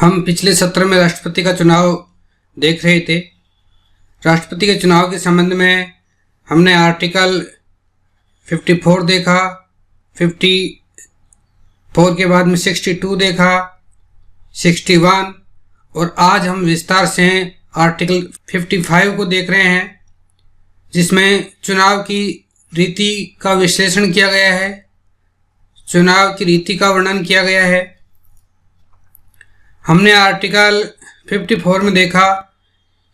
हम पिछले सत्र में राष्ट्रपति का चुनाव देख रहे थे। राष्ट्रपति के चुनाव के संबंध में हमने आर्टिकल 54 देखा, 54 के बाद में 62 देखा, 61 और आज हम विस्तार से आर्टिकल 55 को देख रहे हैं, जिसमें चुनाव की रीति का विश्लेषण किया गया है, चुनाव की रीति का वर्णन किया गया है। हमने आर्टिकल 54 में देखा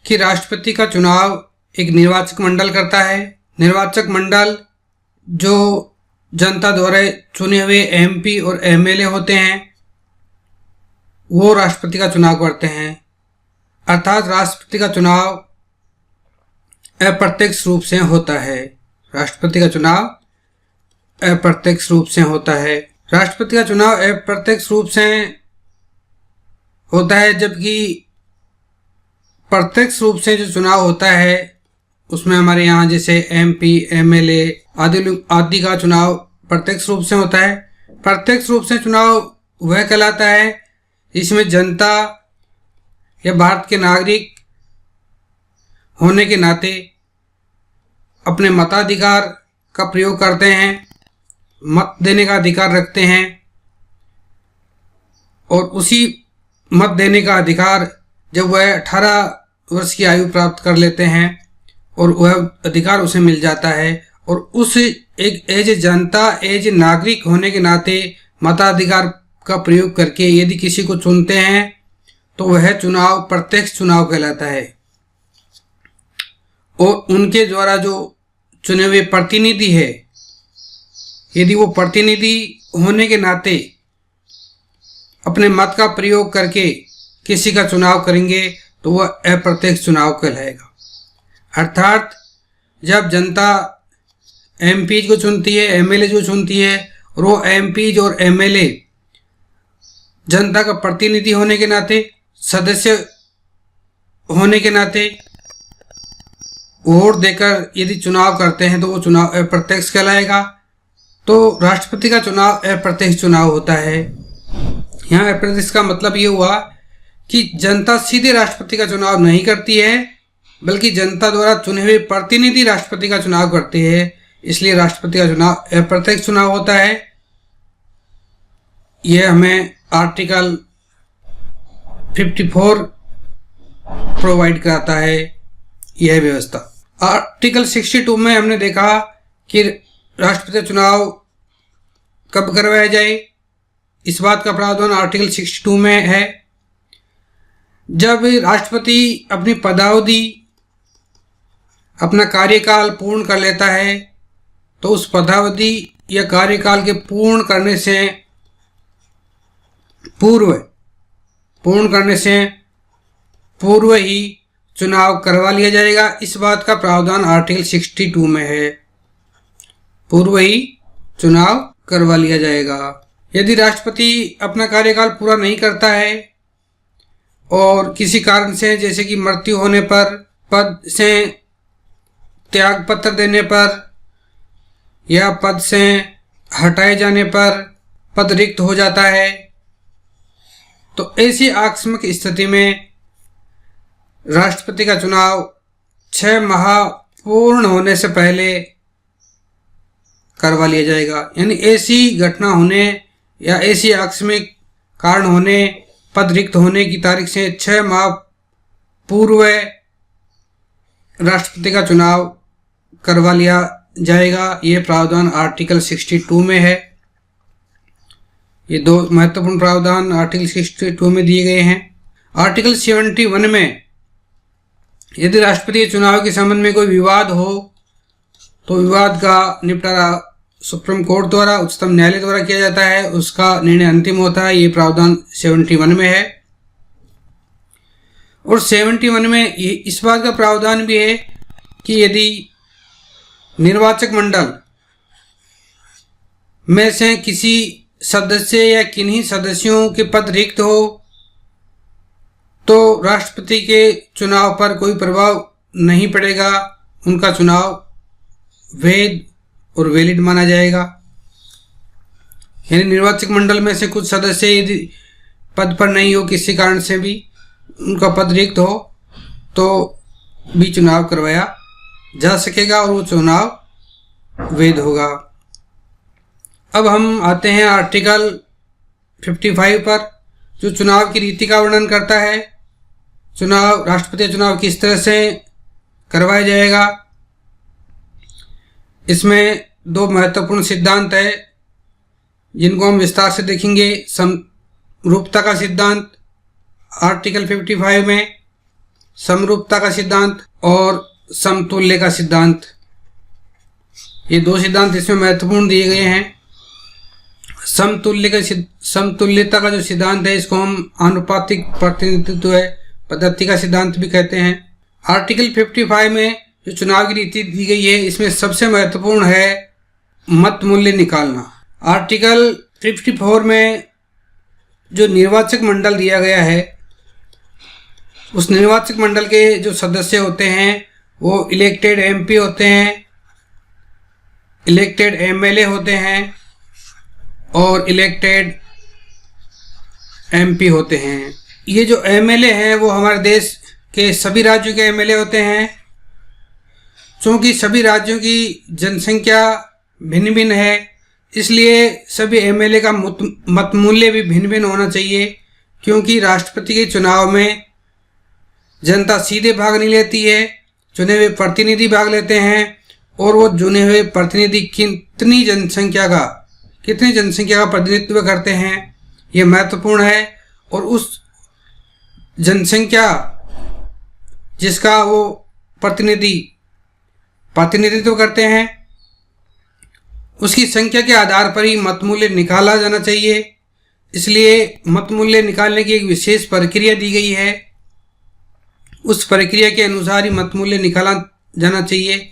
कि राष्ट्रपति का चुनाव एक निर्वाचक मंडल करता है। निर्वाचक मंडल जो जनता द्वारा चुने हुए एमपी और एमएलए होते हैं, वो राष्ट्रपति का चुनाव करते हैं। अर्थात राष्ट्रपति का चुनाव अप्रत्यक्ष रूप से होता है। राष्ट्रपति का चुनाव अप्रत्यक्ष रूप से होता है। राष्ट्रपति का चुनाव अप्रत्यक्ष रूप से होता है, जबकि प्रत्यक्ष रूप से जो चुनाव होता है उसमें हमारे यहाँ जैसे एमपी, एमएलए आदि का चुनाव प्रत्यक्ष रूप से होता है। प्रत्यक्ष रूप से चुनाव वह कहलाता है जिसमें जनता या भारत के नागरिक होने के नाते अपने मताधिकार का प्रयोग करते हैं, मत देने का अधिकार रखते हैं और उसी मत देने का अधिकार जब वह 18 वर्ष की आयु प्राप्त कर लेते हैं और वह अधिकार उसे मिल जाता है और उस एक एज जनता, एज नागरिक होने के नाते मताधिकार का प्रयोग करके यदि किसी को चुनते हैं तो वह चुनाव प्रत्यक्ष चुनाव कहलाता है। और उनके द्वारा जो चुने हुए प्रतिनिधि है, यदि वो प्रतिनिधि होने के नाते अपने मत का प्रयोग करके किसी का चुनाव करेंगे तो वह अप्रत्यक्ष चुनाव कहलाएगा। अर्थात जब जनता एमपी को चुनती है, एमएलए को चुनती है और वो एमपी और एमएलए जनता का प्रतिनिधि होने के नाते, सदस्य होने के नाते वोट देकर यदि चुनाव करते हैं तो वो चुनाव अप्रत्यक्ष कहलाएगा। तो राष्ट्रपति का चुनाव अप्रत्यक्ष चुनाव होता है। यहाँ अप्रत्यक्ष का मतलब ये हुआ कि जनता सीधे राष्ट्रपति का चुनाव नहीं करती है, बल्कि जनता द्वारा चुने हुए प्रतिनिधि राष्ट्रपति का चुनाव करते हैं, इसलिए राष्ट्रपति का चुनाव अप्रत्यक्ष चुनाव होता है। यह हमें आर्टिकल 54 प्रोवाइड कराता है, यह व्यवस्था। आर्टिकल 62 में हमने देखा कि राष्ट्रपति चुनाव कब करवाया जाए। इस बात का प्रावधान आर्टिकल 62 में है। जब राष्ट्रपति अपनी पदावधि, अपना कार्यकाल पूर्ण कर लेता है तो उस पदावधि या कार्यकाल के पूर्ण करने से पूर्व ही चुनाव करवा लिया जाएगा। इस बात का प्रावधान आर्टिकल 62 में है। पूर्व ही चुनाव करवा लिया जाएगा। यदि राष्ट्रपति अपना कार्यकाल पूरा नहीं करता है और किसी कारण से, जैसे कि मृत्यु होने पर, पद से त्याग पत्र देने पर या पद से हटाए जाने पर पद रिक्त हो जाता है, तो ऐसी आकस्मिक स्थिति में राष्ट्रपति का चुनाव 6 माह पूर्ण होने से पहले करवा लिया जाएगा। यानी ऐसी घटना होने या ऐसी आकस्मिक कारण होने, पद रिक्त होने की तारीख से 6 माह पूर्व राष्ट्रपति का चुनाव करवा लिया जाएगा। ये प्रावधान आर्टिकल 62 में है। ये दो महत्वपूर्ण प्रावधान आर्टिकल 62 में दिए गए हैं। आर्टिकल 71 में यदि राष्ट्रपति के चुनाव के संबंध में कोई विवाद हो तो विवाद का निपटारा सुप्रीम कोर्ट द्वारा, उच्चतम न्यायालय द्वारा किया जाता है, उसका निर्णय अंतिम होता है। ये प्रावधान 71 में है। और 71 में इस बात का प्रावधान भी है कि यदि निर्वाचक मंडल में से किसी सदस्य या किन्हीं सदस्यों के पद रिक्त हो तो राष्ट्रपति के चुनाव पर कोई प्रभाव नहीं पड़ेगा। उनका चुनाव वैध और वैलिड माना जाएगा। यानी निर्वाचक मंडल में से कुछ सदस्य यदि पद पर नहीं हो, किसी कारण से भी उनका पद रिक्त हो, तो भी चुनाव करवाया जा सकेगा और वो चुनाव वैध होगा। अब हम आते हैं आर्टिकल 55 पर, जो चुनाव की रीति का वर्णन करता है। चुनाव, राष्ट्रपति चुनाव किस तरह से करवाया जाएगा। इसमें दो महत्वपूर्ण सिद्धांत है जिनको हम विस्तार से देखेंगे। समरूपता का सिद्धांत आर्टिकल 55 में, समरूपता का सिद्धांत और समतुल्य का सिद्धांत, ये दो सिद्धांत इसमें महत्वपूर्ण दिए गए हैं। समतुल्यता का जो सिद्धांत है, इसको हम आनुपातिक प्रतिनिधित्व पद्धति का सिद्धांत भी कहते हैं। आर्टिकल 55 में जो चुनाव की रीति दी गई है, इसमें सबसे महत्वपूर्ण है मत मूल्य निकालना। आर्टिकल 54 में जो निर्वाचक मंडल दिया गया है, उस निर्वाचक मंडल के जो सदस्य होते हैं वो इलेक्टेड एमपी होते हैं, इलेक्टेड एमएलए होते हैं और इलेक्टेड एमपी होते हैं। ये जो एमएलए हैं वो हमारे देश के सभी राज्यों के एमएलए होते हैं। चूँकि सभी राज्यों की जनसंख्या भिन्न भिन्न है, इसलिए सभी एमएलए का मत मूल्य भी भिन्न भिन्न होना चाहिए, क्योंकि राष्ट्रपति के चुनाव में जनता सीधे भाग नहीं लेती है, चुने हुए प्रतिनिधि भाग लेते हैं और वो चुने हुए प्रतिनिधि कितनी जनसंख्या का प्रतिनिधित्व करते हैं, ये महत्वपूर्ण है। और उस जनसंख्या जिसका वो प्रतिनिधित्व करते हैं, उसकी संख्या के आधार पर ही मत मूल्य निकाला जाना चाहिए। इसलिए मत मूल्य निकालने की एक विशेष प्रक्रिया दी गई है, उस प्रक्रिया के अनुसार ही मत मूल्य निकाला जाना चाहिए।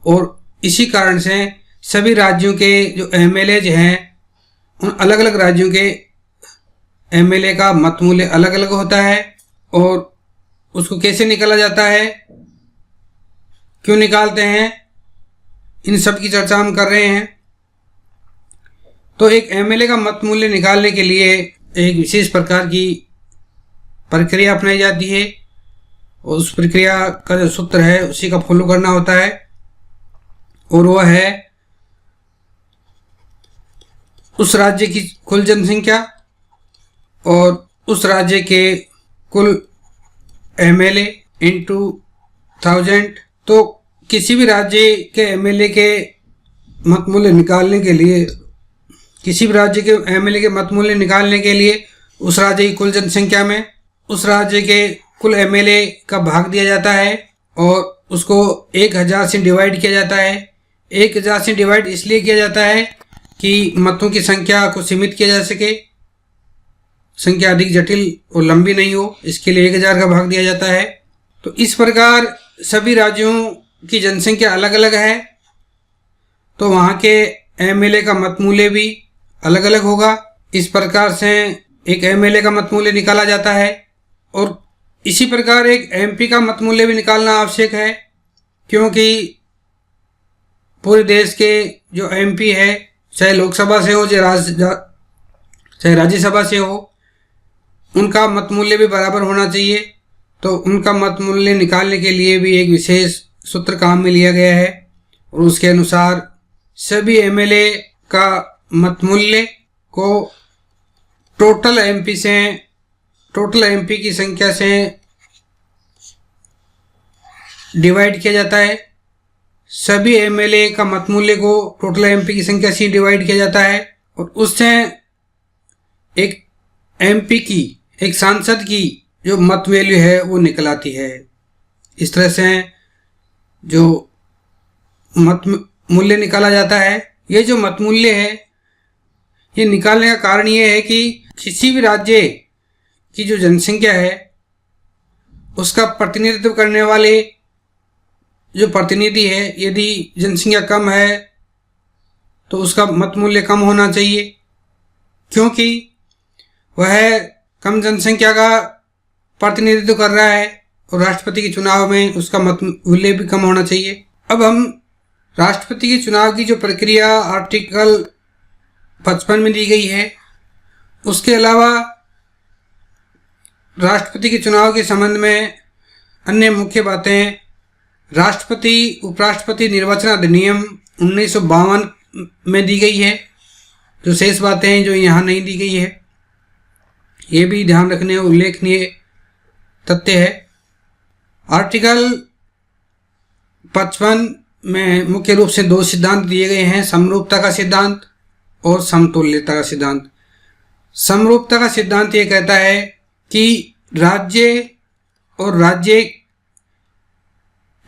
और इसी कारण से सभी राज्यों के जो एमएलए हैं, उन अलग अलग राज्यों के एमएलए का मत मूल्य अलग अलग होता है। और उसको कैसे निकाला जाता है, क्यों निकालते हैं, इन सब की चर्चा हम कर रहे हैं। तो एक एमएलए का मत मूल्य निकालने के लिए एक विशेष प्रकार की प्रक्रिया अपनाई जाती है और उस प्रक्रिया का जो सूत्र है उसी का फॉलो करना होता है, और वह है उस राज्य की कुल जनसंख्या और उस राज्य के कुल एमएलए इंटू 1000। तो किसी भी राज्य के एमएलए के मत मूल्य निकालने के लिए, उस राज्य की कुल जनसंख्या में उस राज्य के कुल एमएलए का भाग दिया जाता है और उसको 1000 से डिवाइड किया जाता है। 1000 से डिवाइड इसलिए किया जाता है कि मतों की संख्या को सीमित किया जा सके, संख्या अधिक जटिल और लंबी नहीं हो, इसके लिए 1000 का भाग दिया जाता है। तो इस प्रकार सभी राज्यों की जनसंख्या अलग अलग है, तो वहाँ के एमएलए का मत मूल्य भी अलग अलग होगा। इस प्रकार से एक एमएलए का मत मूल्य निकाला जाता है और इसी प्रकार एक एमपी का मत मूल्य भी निकालना आवश्यक है, क्योंकि पूरे देश के जो एमपी है, चाहे लोकसभा से हो चाहे राज्यसभा से हो, उनका मत मूल्य भी बराबर होना चाहिए। तो उनका मत मूल्य निकालने के लिए भी एक विशेष सूत्र काम में लिया गया है और उसके अनुसार सभी एमएलए का मत मूल्य को टोटल एमपी की संख्या से डिवाइड किया जाता है। सभी एमएलए का मत मूल्य को टोटल एमपी की संख्या से डिवाइड किया जाता है और उससे एक एमपी की, एक सांसद की जो मत वैल्यू है वो निकल आती है। इस तरह से जो मत मूल्य निकाला जाता है, ये जो मत मूल्य है ये निकालने का कारण ये है कि किसी भी राज्य की जो जनसंख्या है उसका प्रतिनिधित्व करने वाले जो प्रतिनिधि है, यदि जनसंख्या कम है तो उसका मत मूल्य कम होना चाहिए, क्योंकि वह कम जनसंख्या का प्रतिनिधित्व कर रहा है और राष्ट्रपति के चुनाव में उसका मत मूल्य भी कम होना चाहिए। अब हम राष्ट्रपति के चुनाव की जो प्रक्रिया आर्टिकल 55 में दी गई है, उसके अलावा राष्ट्रपति के चुनाव के संबंध में अन्य मुख्य बातें, राष्ट्रपति उपराष्ट्रपति निर्वाचन अधिनियम 1952 में दी गई है। जो शेष बातें हैं जो यहाँ नहीं दी गई है, ये भी ध्यान रखने उल्लेखनीय तथ्य है। आर्टिकल 55 में मुख्य रूप से दो सिद्धांत दिए गए हैं, समरूपता का सिद्धांत और समतुल्यता का सिद्धांत। समरूपता का सिद्धांत ये कहता है कि राज्य और राज्य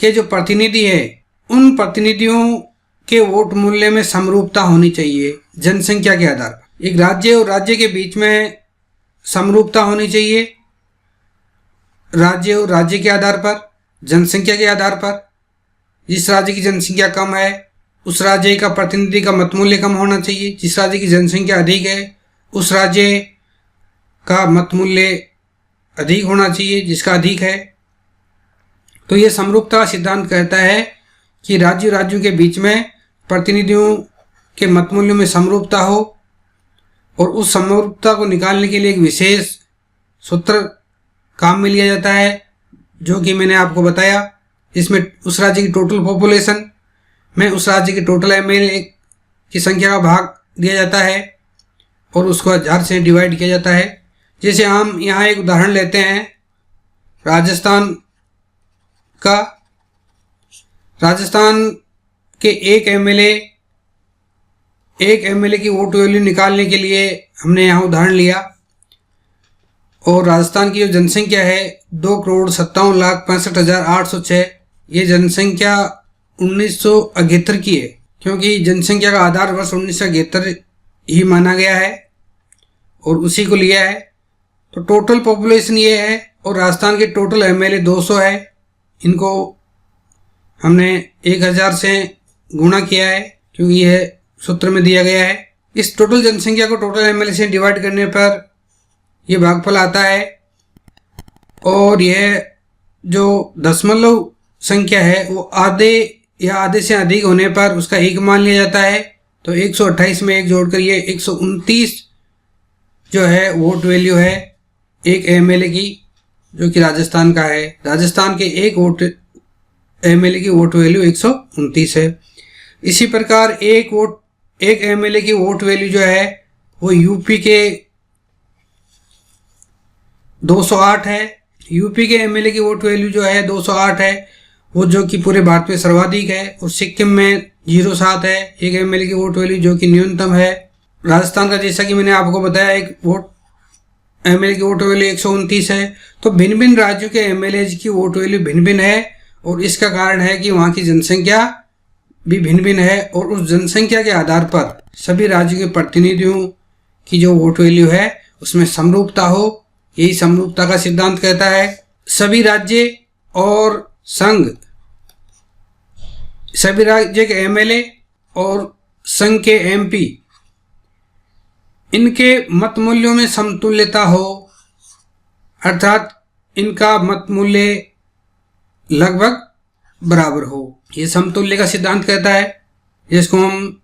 के जो प्रतिनिधि है उन प्रतिनिधियों के वोट मूल्य में समरूपता होनी चाहिए जनसंख्या के आधार पर। एक राज्य और राज्य के बीच में समरूपता होनी चाहिए राज्य और राज्य के आधार पर, जनसंख्या के आधार पर। जिस राज्य की जनसंख्या कम है उस राज्य का प्रतिनिधि का मत मूल्य कम होना चाहिए, जिस राज्य की जनसंख्या अधिक है उस राज्य का मत मूल्य अधिक होना चाहिए जिसका अधिक है। तो ये समरूपता सिद्धांत कहता है कि राज्यों के बीच में प्रतिनिधियों के मत मूल्यों में समरूपता हो, और उस समरूपता को निकालने के लिए एक विशेष सूत्र काम में लिया जाता है जो कि मैंने आपको बताया। इसमें उस राज्य की टोटल पॉपुलेशन में उस राज्य के टोटल एमएलए की संख्या का भाग दिया जाता है और उसको 1000 से डिवाइड किया जाता है। जैसे हम यहाँ एक उदाहरण लेते हैं राजस्थान का। राजस्थान के एक एमएलए की वोट वैल्यू निकालने के लिए हमने यहाँ उदाहरण लिया, और राजस्थान की जो जनसंख्या है 2,57,65,806, ये जनसंख्या 1978 की है, क्योंकि जनसंख्या का आधार वर्ष 1978 ही माना गया है और उसी को लिया है। तो टोटल पॉपुलेशन ये है, और राजस्थान के टोटल एमएलए 200 है, इनको हमने 1000 से गुणा किया है क्योंकि यह सूत्र में दिया गया है। इस टोटल जनसंख्या को टोटल एमएलए से डिवाइड करने पर यह भागफल आता है, और यह जो दशमलव संख्या है वो आधे या आधे से अधिक होने पर उसका एक मान लिया जाता है। तो 128 में एक जोड़कर ये 129 जो है वोट वैल्यू है एक एमएलए की, जो कि राजस्थान का है। राजस्थान के एक एमएलए की वोट वैल्यू 129 है। इसी प्रकार एक एमएलए की वोट वैल्यू जो है वो यूपी के 208 है। यूपी के एमएलए की वोट वैल्यू जो है 208 है, वो जो कि पूरे भारत में सर्वाधिक है। और सिक्किम में 07 है एक एमएलए की वोट वैल्यू, जो कि न्यूनतम है। राजस्थान का जैसा कि मैंने आपको बताया एक एमएलए की वोट वैल्यू 129 है। तो भिन्न भिन्न राज्यों के एमएलए की वोट वैल्यू भिन्न भिन्न है, और इसका कारण है कि वहाँ की जनसंख्या भी भिन्न भिन्न है, और उस जनसंख्या के आधार पर सभी राज्यों के प्रतिनिधियों की जो वोट वैल्यू है उसमें समरूपता हो। यही समरूपता का सिद्धांत कहता है। सभी राज्य और संघ, सभी राज्य के एमएलए और संघ के एमपी, इनके मत मूल्यों में समतुल्यता हो, अर्थात इनका मत मूल्य लगभग बराबर हो। ये समतुल्य का सिद्धांत कहता है, जिसको हम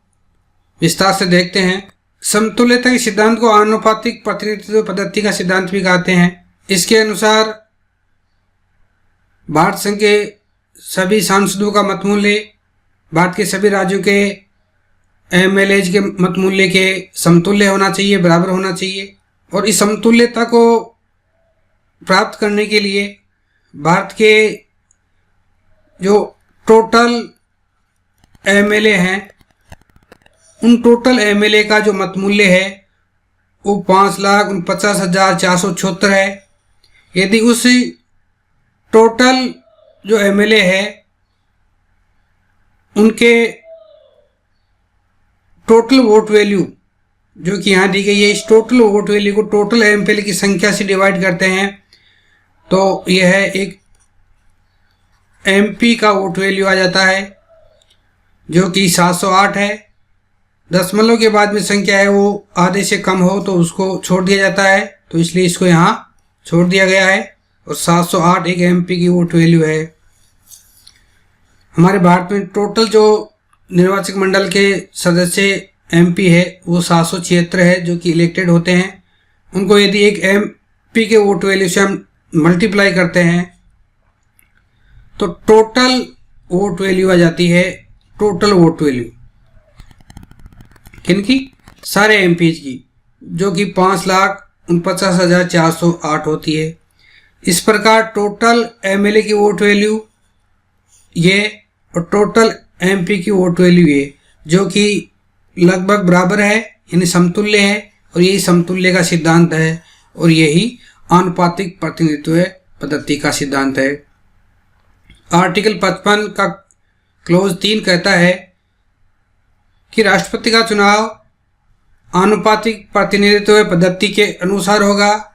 विस्तार से देखते हैं। समतुल्यता के सिद्धांत को आनुपातिक प्रतिनिधित्व पद्धति का सिद्धांत भी कहते हैं। इसके अनुसार भारत संघ के सभी सांसदों का मत मूल्य भारत के सभी राज्यों के एमएलए के मत मूल्य के समतुल्य होना चाहिए, बराबर होना चाहिए। और इस समतुल्यता को प्राप्त करने के लिए भारत के जो टोटल एमएलए हैं उन टोटल एमएलए का जो मत मूल्य है वो 5,49,476 है। यदि उस टोटल जो एमएलए है उनके टोटल वोट वैल्यू जो कि यहाँ दी गई है, इस टोटल वोट वैल्यू को टोटल एमएलए की संख्या से डिवाइड करते हैं, तो यह है एक एमपी का वोट वैल्यू आ जाता है जो कि 708 है। दशमलव के बाद में संख्या है वो आधे से कम हो तो उसको छोड़ दिया जाता है, तो इसलिए इसको यहाँ छोड़ दिया गया है। और 708 एक एमपी की वोट वैल्यू है। हमारे भारत में टोटल जो निर्वाचक मंडल के सदस्य एमपी है वो 776 है जो कि इलेक्टेड होते हैं। उनको यदि एक एमपी के वोट वैल्यू से हम मल्टीप्लाई करते हैं तो टोटल वोट वैल्यू आ जाती है, टोटल वोट वैल्यू किनकी, सारे एमपीज की, जो कि 5,49,408 होती है। इस प्रकार टोटल एमएलए की वोट वैल्यू ये और टोटल एमपी की वोट वैल्यू ये, जो कि लगभग बराबर है, यानी समतुल्य है, और यही समतुल्य का सिद्धांत है और यही आनुपातिक प्रतिनिधित्व पद्धति का सिद्धांत है। आर्टिकल 55 का क्लोज 3 कहता है कि राष्ट्रपति का चुनाव आनुपातिक प्रतिनिधित्व पद्धति के अनुसार होगा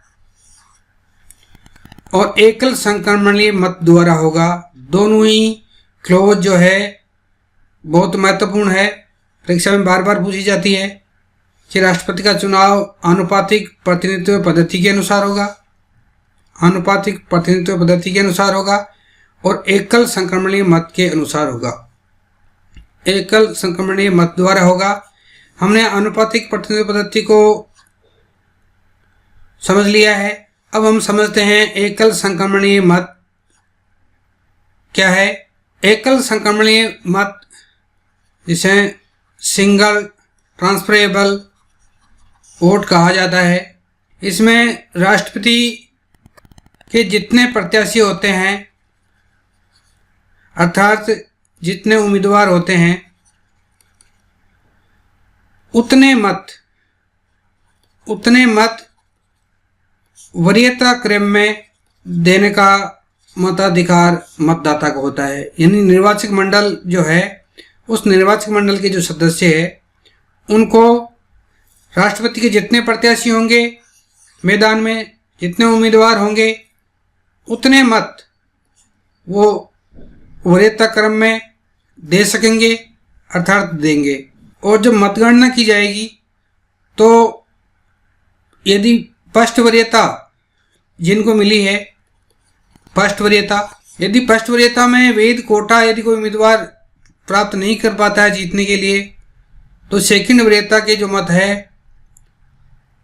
और एकल संक्रमणीय मत द्वारा होगा। दोनों ही क्लोज जो है बहुत महत्वपूर्ण है, परीक्षा में बार बार पूछी जाती है कि राष्ट्रपति का चुनाव आनुपातिक प्रतिनिधित्व पद्धति के अनुसार होगा, आनुपातिक प्रतिनिधित्व पद्धति के अनुसार होगा और एकल संक्रमणीय मत के अनुसार होगा, एकल संक्रमणीय मत द्वारा होगा। हमने आनुपातिक प्रतिनिधित्व पद्धति को समझ लिया है। अब हम समझते हैं एकल संक्रमणीय मत क्या है। एकल संक्रमणीय मत जिसे सिंगल ट्रांसफरेबल वोट कहा जाता है, इसमें राष्ट्रपति के जितने प्रत्याशी होते हैं, अर्थात जितने उम्मीदवार होते हैं, उतने मत वरीयता क्रम में देने का मताधिकार मतदाता को होता है। यानी निर्वाचक मंडल जो है, उस निर्वाचक मंडल के जो सदस्य है, उनको राष्ट्रपति के जितने प्रत्याशी होंगे मैदान में, जितने उम्मीदवार होंगे, उतने मत वो वरीयता क्रम में दे सकेंगे, अर्थात देंगे। और जब मतगणना की जाएगी तो यदि फर्स्ट वरीयता जिनको मिली है, फर्स्ट वरीयता, यदि फर्स्ट वरीयता में वैध कोटा यदि कोई उम्मीदवार प्राप्त नहीं कर पाता है जीतने के लिए, तो सेकंड वरीयता के जो मत है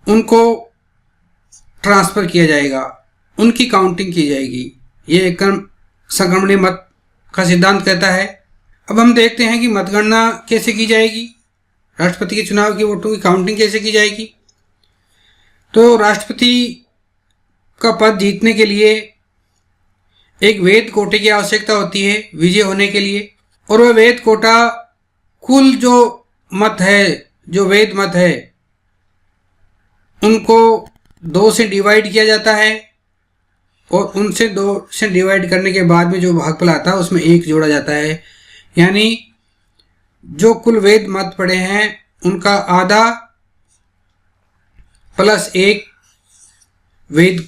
उनको ट्रांसफ़र किया जाएगा, उनकी काउंटिंग की जाएगी। ये एकल संक्रमणीय मत का सिद्धांत कहता है। अब हम देखते हैं कि मतगणना कैसे की जाएगी, राष्ट्रपति के चुनाव की वोटों की काउंटिंग कैसे की जाएगी। तो राष्ट्रपति का पद जीतने के लिए एक वैध कोटे की आवश्यकता होती है विजय होने के लिए, और वह वैध कोटा कुल जो मत है, जो वैध मत है, उनको 2 से डिवाइड किया जाता है और उनसे 2 से डिवाइड करने के बाद में जो भागफल आता है उसमें 1 जोड़ा जाता है। यानी जो कुल वैध मत पड़े हैं उनका आधा प्लस 1 वैध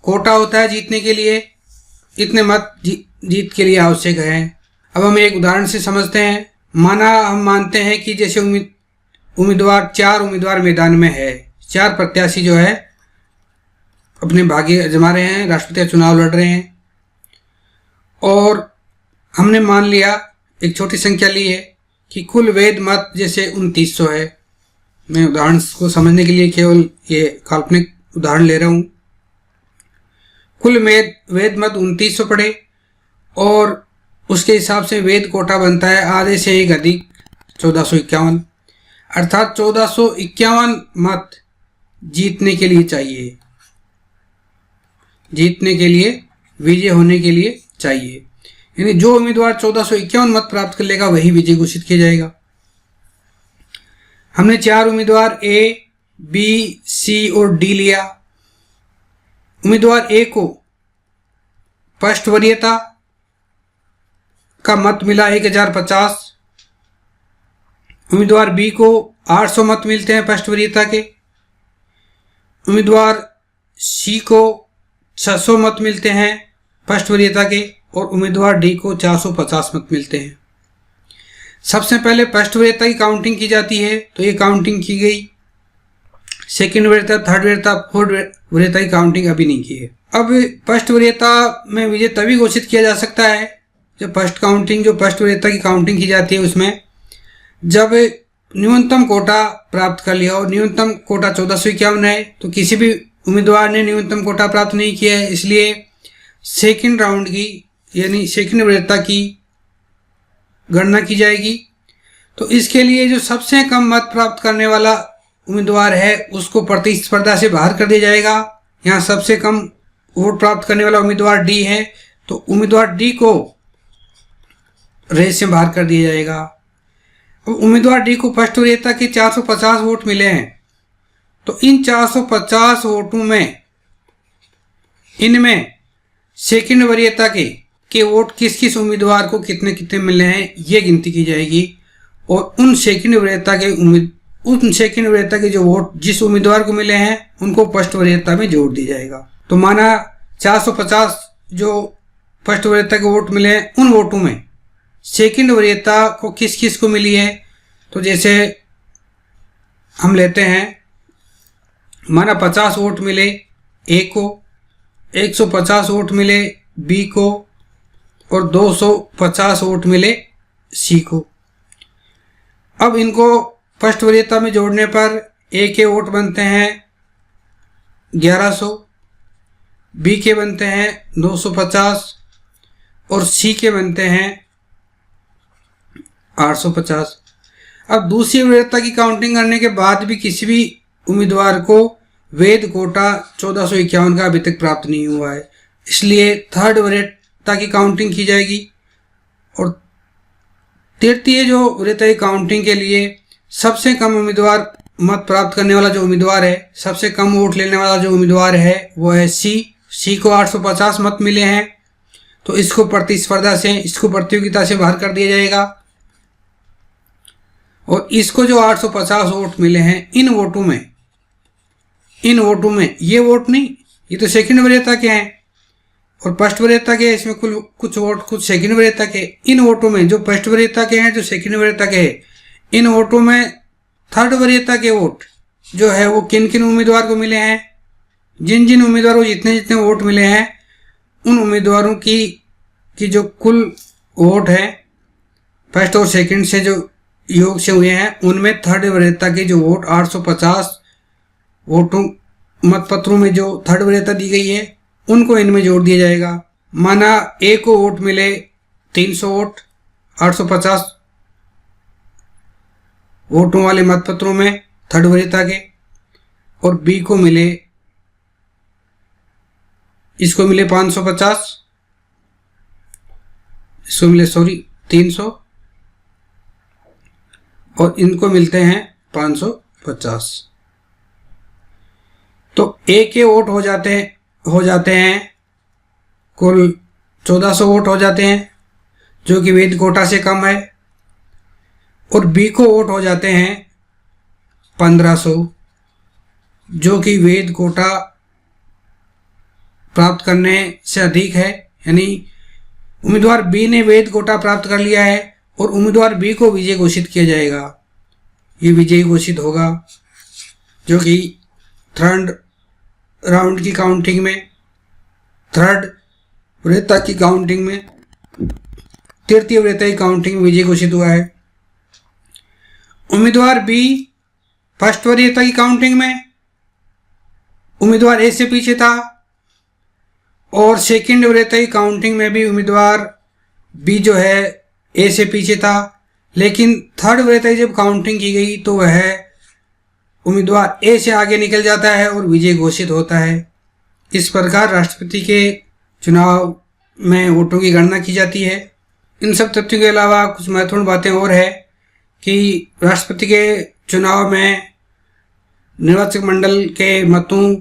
कोटा होता है जीतने के लिए। इतने मत जीत के लिए आवश्यक है। अब हम एक उदाहरण से समझते हैं। माना हम मानते हैं कि जैसे उम्मीदवार 4 उम्मीदवार मैदान में है, 4 प्रत्याशी जो है अपने भाग्य आजमा रहे हैं, राष्ट्रपति का चुनाव लड़ रहे हैं, और हमने मान लिया, एक छोटी संख्या ली है कि कुल वैध मत जैसे 2900 है। मैं उदाहरण को समझने के लिए केवल ये काल्पनिक उदाहरण ले रहा हूँ। कुल वैध मत 2900 पड़े और उसके हिसाब से वैध कोटा बनता है आधे से 1 अधिक 1451, अर्थात 1451 मत जीतने के लिए चाहिए, जीतने के लिए, विजय होने के लिए चाहिए। यानी जो उम्मीदवार 1451 मत प्राप्त कर लेगा वही विजय घोषित किया जाएगा। हमने 4 उम्मीदवार ए, बी, सी और डी लिया। उम्मीदवार ए को फर्स्ट वरीयता का मत मिला 1050, उम्मीदवार बी को 800 मत मिलते हैं फर्स्ट वरीयता के, उम्मीदवार सी को 600 मत मिलते हैं फर्स्ट वरीयता के, और उम्मीदवार डी को 450 मत मिलते हैं। सबसे पहले फर्स्ट वरीयता की काउंटिंग की जाती है, तो ये काउंटिंग की गई। सेकंड वरीयता, थर्ड वरीयता, फोर्थ वरीयता की काउंटिंग अभी नहीं की है। अब फर्स्ट वरीयता में विजय तभी घोषित किया जा सकता है जब फर्स्ट वरीयता की काउंटिंग की जाती है उसमें जब न्यूनतम कोटा प्राप्त कर लिया, और न्यूनतम कोटा 1451 है, तो किसी भी उम्मीदवार ने न्यूनतम कोटा प्राप्त नहीं किया है, इसलिए सेकंड राउंड की यानी सेकंड वरीयता की गणना की जाएगी। तो इसके लिए जो सबसे कम मत प्राप्त करने वाला उम्मीदवार है उसको प्रतिस्पर्धा से बाहर कर दिया जाएगा। यहाँ सबसे कम वोट प्राप्त करने वाला उम्मीदवार डी है, तो उम्मीदवार डी को रेस से बाहर कर दिया जाएगा। उम्मीदवार डी को फर्स्ट वरीयता के 450 वोट मिले हैं, तो इन 450 वोटों में इनमें सेकंड वरीयता के वोट किस किस उम्मीदवार को कितने कितने मिले हैं ये गिनती की जाएगी, और उन सेकंड वरीयता के जो वोट जिस उम्मीदवार को मिले हैं उनको फर्स्ट वरीयता में जोड़ दिया जाएगा। तो माना 450 जो फर्स्ट वरीयता के वोट मिले हैं, उन वोटों में सेकंड वरीयता को किस किस को मिली है, तो जैसे हम लेते हैं, माना 50 वोट मिले ए को, 150 वोट मिले बी को और 250 वोट मिले सी को। अब इनको फर्स्ट वरीयता में जोड़ने पर ए के वोट बनते हैं 1100, बी के बनते हैं 250 और सी के बनते हैं 850। अब दूसरी वरीयता की काउंटिंग करने के बाद भी किसी भी उम्मीदवार को वैध कोटा 1451 का अभी तक प्राप्त नहीं हुआ है, इसलिए थर्ड वरीयता की काउंटिंग की जाएगी। और तृतीय जो वरीयता की काउंटिंग के लिए सबसे कम उम्मीदवार मत प्राप्त करने वाला जो उम्मीदवार है, सबसे कम वोट लेने वाला जो उम्मीदवार है वो है सी को 850 मत मिले हैं, तो इसको प्रतिस्पर्धा से, इसको प्रतियोगिता से बाहर कर दिया जाएगा। और इसको जो 850 वोट मिले हैं, इन वोटों में ये वोट नहीं, ये तो सेकंड वरीयता के हैं और फर्स्ट वरीयता के, इसमें कुछ वोट कुछ सेकंड वरीयता के। इन वोटों में जो फर्स्ट वरीयता के हैं, जो सेकंड वरीयता के हैं, इन वोटों में थर्ड वरीयता के वोट जो है वो किन किन उम्मीदवार को मिले हैं, जिन उम्मीदवारों को जितने वोट मिले हैं, उन उम्मीदवारों की जो कुल वोट है फर्स्ट और सेकंड से जो योग से हुए हैं, उनमें थर्ड वरीयता के जो वोट 850 वोटों मतपत्रों में जो थर्ड वरीयता दी गई है उनको इनमें जोड़ दिया जाएगा। माना ए को वोट मिले 300 वोट 850 वोटों वाले मतपत्रों में थर्ड वरीयता के, और बी को मिले, इसको मिले 550, इसको मिले 300 और इनको मिलते हैं 550। तो ए के वोट हो जाते हैं कुल 1400 वोट हो जाते हैं जो कि वैध कोटा से कम है, और बी को वोट हो जाते हैं 1500 जो कि वैध कोटा प्राप्त करने से अधिक है, यानी उम्मीदवार बी ने वैध कोटा प्राप्त कर लिया है और उम्मीदवार बी को विजयी घोषित किया जाएगा। ये विजयी घोषित होगा जो कि थर्ड राउंड की काउंटिंग में, थर्ड वरीयता की काउंटिंग में, तृतीय वरीयता की काउंटिंग में विजयी घोषित हुआ है। उम्मीदवार बी फर्स्ट वरीयता की काउंटिंग में उम्मीदवार ए से पीछे था, और सेकंड वरीयता की काउंटिंग में भी उम्मीदवार बी जो है ए से पीछे था, लेकिन थर्ड वरीयता की जब काउंटिंग की गई तो वह उम्मीदवार ए से आगे निकल जाता है और विजय घोषित होता है। इस प्रकार राष्ट्रपति के चुनाव में वोटों की गणना की जाती है। इन सब तथ्यों के अलावा कुछ महत्वपूर्ण बातें और है कि राष्ट्रपति के चुनाव में निर्वाचक मंडल के मतों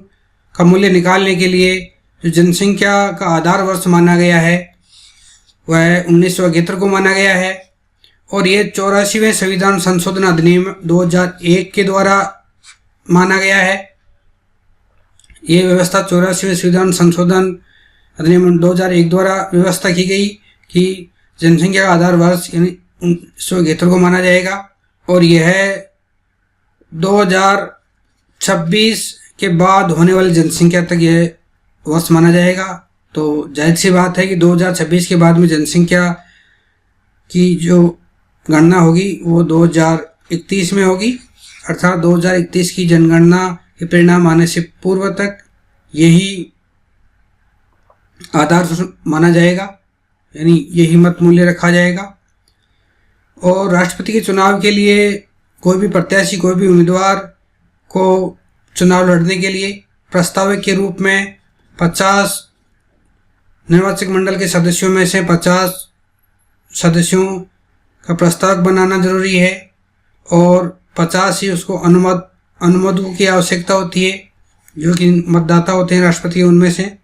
का मूल्य निकालने के लिए जो जनसंख्या का आधार वर्ष माना गया है वह 1971 को माना गया है, और ये 84वें संविधान संशोधन अधिनियम 2001 के द्वारा माना गया है। ये व्यवस्था 84वें संविधान संशोधन अधिनियम 2001 द्वारा व्यवस्था की गई कि जनसंख्या का आधार वर्ष यानी 1971 को माना जाएगा, और यह 2026 के बाद होने वाली जनसंख्या तक यह वर्ष माना जाएगा। तो जाहिर सी बात है कि 2026 के बाद में जनसंख्या की जो गणना होगी वो 2031 में होगी, अर्थात 2031 की जनगणना के परिणाम आने से पूर्व तक यही आधार माना जाएगा, यानी यही मत मूल्य रखा जाएगा। और राष्ट्रपति के चुनाव के लिए कोई भी प्रत्याशी, कोई भी उम्मीदवार को चुनाव लड़ने के लिए प्रस्तावक के रूप में 50 निर्वाचक मंडल के सदस्यों में से 50 सदस्यों का प्रस्तावक बनाना जरूरी है और 50 ही उसको अनुमोदकों की आवश्यकता होती है, जो कि मतदाता होते हैं राष्ट्रपति के उनमें से।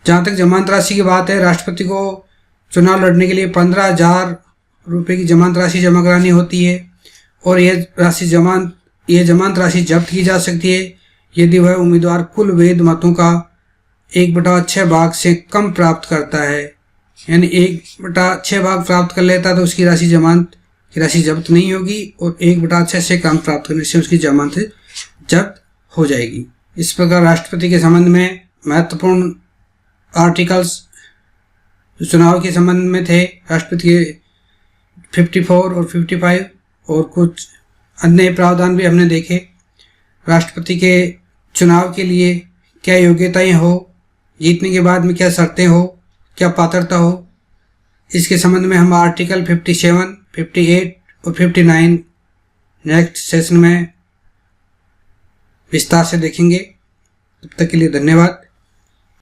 जहाँ तक जमानत राशि की बात है, राष्ट्रपति को चुनाव लड़ने के लिए 15,000 रुपये की जमानत राशि जमा करानी होती है और यह जमानत राशि जब्त की जा सकती है यदि वह उम्मीदवार कुल वैध मतों का 1/6 भाग से कम प्राप्त करता है। यानी 1/6 भाग प्राप्त कर लेता तो उसकी राशि, जमानत की राशि जब्त नहीं होगी और 1/6 से कम प्राप्त करने से उसकी जमानत जब्त हो जाएगी। इस प्रकार राष्ट्रपति के संबंध में महत्वपूर्ण आर्टिकल्स जो चुनाव के संबंध में थे, राष्ट्रपति के 54 और 55 और कुछ अन्य प्रावधान भी हमने देखे। राष्ट्रपति के चुनाव के लिए क्या योग्यताएं हो, जीतने के बाद में क्या शर्तें हो, क्या पात्रता हो, इसके संबंध में हम आर्टिकल 57, 58 और 59 नेक्स्ट सेशन में विस्तार से देखेंगे। तब तक के लिए धन्यवाद।